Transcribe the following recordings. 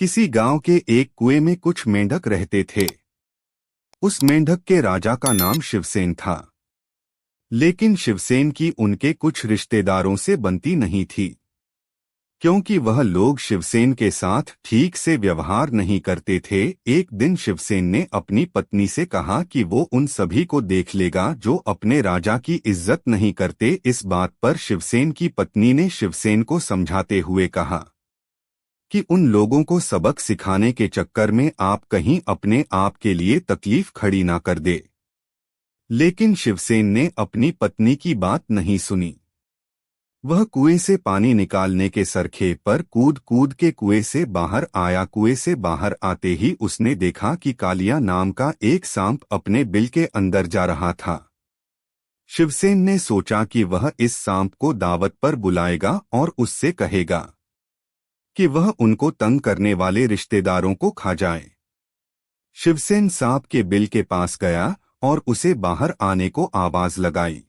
किसी गांव के एक कुएं में कुछ मेंढक रहते थे। उस मेंढक के राजा का नाम शिवसेन था। लेकिन शिवसेन की उनके कुछ रिश्तेदारों से बनती नहीं थी, क्योंकि वह लोग शिवसेन के साथ ठीक से व्यवहार नहीं करते थे। एक दिन शिवसेन ने अपनी पत्नी से कहा कि वो उन सभी को देख लेगा जो अपने राजा की इज्जत नहीं करते। इस बात पर शिवसेन की पत्नी ने शिवसेन को समझाते हुए कहा कि उन लोगों को सबक सिखाने के चक्कर में आप कहीं अपने आप के लिए तकलीफ खड़ी ना कर दे। लेकिन शिवसेन ने अपनी पत्नी की बात नहीं सुनी। वह कुएं से पानी निकालने के सरखे पर कूद कूद के कुएं से बाहर आया। कुएं से बाहर आते ही उसने देखा कि कालिया नाम का एक सांप अपने बिल के अंदर जा रहा था। शिवसेन ने सोचा कि वह इस सांप को दावत पर बुलाएगा और उससे कहेगा कि वह उनको तंग करने वाले रिश्तेदारों को खा जाए। शिवसेन सांप के बिल के पास गया और उसे बाहर आने को आवाज लगाई।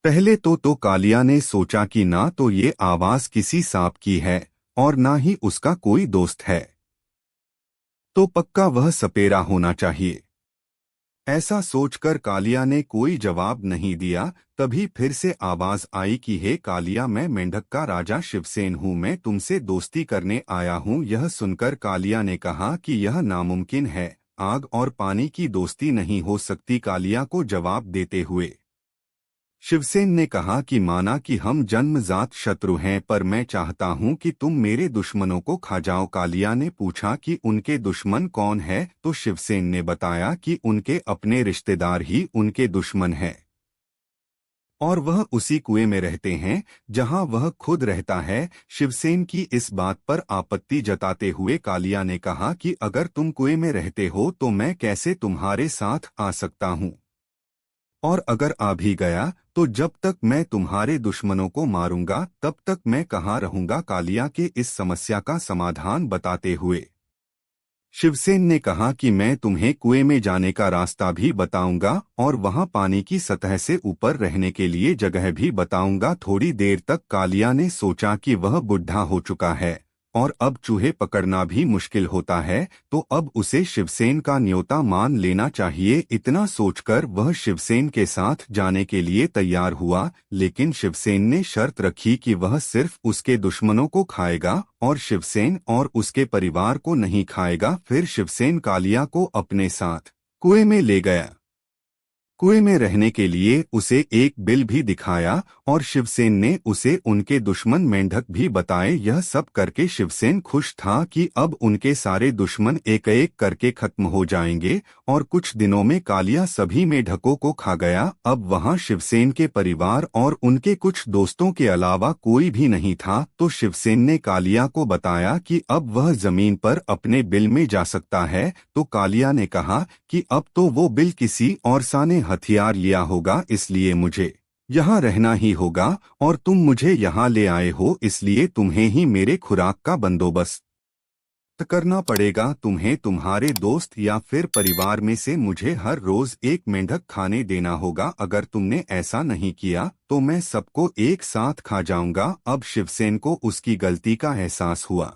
पहले तो कालिया ने सोचा कि ना तो ये आवाज किसी सांप की है और ना ही उसका कोई दोस्त है, तो पक्का वह सपेरा होना चाहिए। ऐसा सोचकर कालिया ने कोई जवाब नहीं दिया। तभी फिर से आवाज आई कि हे कालिया, मैं मेंढक का राजा शिवसेन हूँ, मैं तुमसे दोस्ती करने आया हूँ। यह सुनकर कालिया ने कहा कि यह नामुमकिन है, आग और पानी की दोस्ती नहीं हो सकती। कालिया को जवाब देते हुए शिवसेन ने कहा कि माना कि हम जन्मजात शत्रु हैं, पर मैं चाहता हूं कि तुम मेरे दुश्मनों को खा जाओ। कालिया ने पूछा कि उनके दुश्मन कौन है, तो शिवसेन ने बताया कि उनके अपने रिश्तेदार ही उनके दुश्मन हैं और वह उसी कुएं में रहते हैं जहां वह खुद रहता है। शिवसेन की इस बात पर आपत्ति जताते हुए कालिया ने कहा कि अगर तुम कुएं में रहते हो तो मैं कैसे तुम्हारे साथ आ सकता हूं, और अगर आ भी गया तो जब तक मैं तुम्हारे दुश्मनों को मारूंगा तब तक मैं कहाँ रहूंगा। कालिया के इस समस्या का समाधान बताते हुए शिवसेन ने कहा कि मैं तुम्हें कुएं में जाने का रास्ता भी बताऊंगा और वहां पानी की सतह से ऊपर रहने के लिए जगह भी बताऊंगा। थोड़ी देर तक कालिया ने सोचा कि वह बुढ़ा हो चुका है और अब चूहे पकड़ना भी मुश्किल होता है, तो अब उसे शिवसेन का न्योता मान लेना चाहिए। इतना सोचकर वह शिवसेन के साथ जाने के लिए तैयार हुआ, लेकिन शिवसेन ने शर्त रखी कि वह सिर्फ उसके दुश्मनों को खाएगा और शिवसेन और उसके परिवार को नहीं खाएगा। फिर शिवसेन कालिया को अपने साथ कुएं में ले गया। कुएं में रहने के लिए उसे एक बिल भी दिखाया और शिवसेन ने उसे उनके दुश्मन मेंढक भी बताए। यह सब करके शिवसेन खुश था कि अब उनके सारे दुश्मन एक एक करके खत्म हो जाएंगे और कुछ दिनों में कालिया सभी मेंढकों को खा गया। अब वहां शिवसेन के परिवार और उनके कुछ दोस्तों के अलावा कोई भी नहीं था, तो शिवसेन ने कालिया को बताया कि अब वह जमीन पर अपने बिल में जा सकता है। तो कालिया ने कहा कि अब तो वो बिल किसी और ने हथियार लिया होगा, इसलिए मुझे यहाँ रहना ही होगा और तुम मुझे यहाँ ले आए हो, इसलिए तुम्हें ही मेरे खुराक का बंदोबस्त करना पड़ेगा। तुम्हें तुम्हारे दोस्त या फिर परिवार में से मुझे हर रोज एक मेंढक खाने देना होगा। अगर तुमने ऐसा नहीं किया तो मैं सबको एक साथ खा जाऊंगा। अब शिवसेन को उसकी गलती का एहसास हुआ,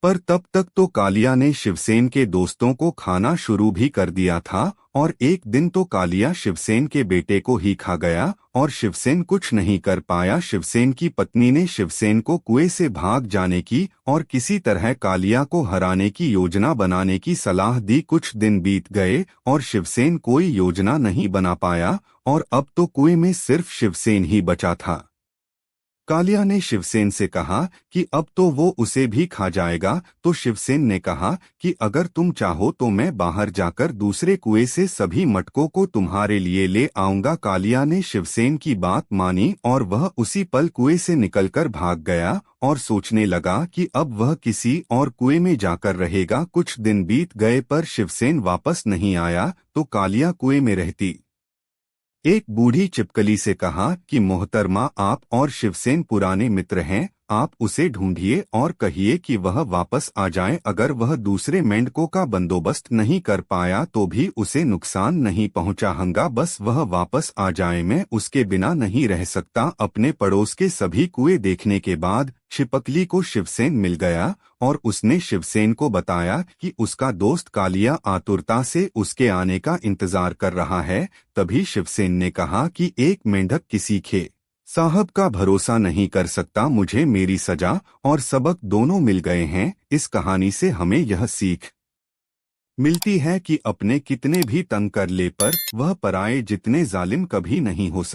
पर तब तक तो कालिया ने शिवसेन के दोस्तों को खाना शुरू भी कर दिया था और एक दिन तो कालिया शिवसेन के बेटे को ही खा गया और शिवसेन कुछ नहीं कर पाया। शिवसेन की पत्नी ने शिवसेन को कुएं से भाग जाने की और किसी तरह कालिया को हराने की योजना बनाने की सलाह दी। कुछ दिन बीत गए और शिवसेन कोई योजना नहीं बना पाया और अब तो कुएं में सिर्फ शिवसेन ही बचा था। कालिया ने शिवसेन से कहा कि अब तो वो उसे भी खा जाएगा। तो शिवसेन ने कहा कि अगर तुम चाहो तो मैं बाहर जाकर दूसरे कुएं से सभी मटकों को तुम्हारे लिए ले आऊंगा। कालिया ने शिवसेन की बात मानी और वह उसी पल कुएं से निकलकर भाग गया और सोचने लगा कि अब वह किसी और कुएं में जाकर रहेगा। कुछ दिन बीत गए पर शिवसेन वापस नहीं आया, तो कालिया कुएं में रहती एक बूढ़ी चिपकली से कहा कि मोहतरमा, आप और शिवसेन पुराने मित्र हैं आप उसे ढूंढिए और कहिए कि वह वापस आ जाए। अगर वह दूसरे मेंढकों का बंदोबस्त नहीं कर पाया तो भी उसे नुकसान नहीं पहुंचाऊंगा, बस वह वापस आ जाए, मैं उसके बिना नहीं रह सकता। अपने पड़ोस के सभी कुएं देखने के बाद छिपकली को शिवसेन मिल गया और उसने शिवसेन को बताया कि उसका दोस्त कालिया आतुरता से उसके आने का इंतजार कर रहा है। तभी शिवसेन ने कहा कि एक मेंढक किसी खे साहब का भरोसा नहीं कर सकता। मुझे मेरी सजा और सबक दोनों मिल गए हैं। इस कहानी से हमें यह सीख मिलती है कि अपने कितने भी तंग कर ले पर वह पराये जितने जालिम कभी नहीं हो सकते।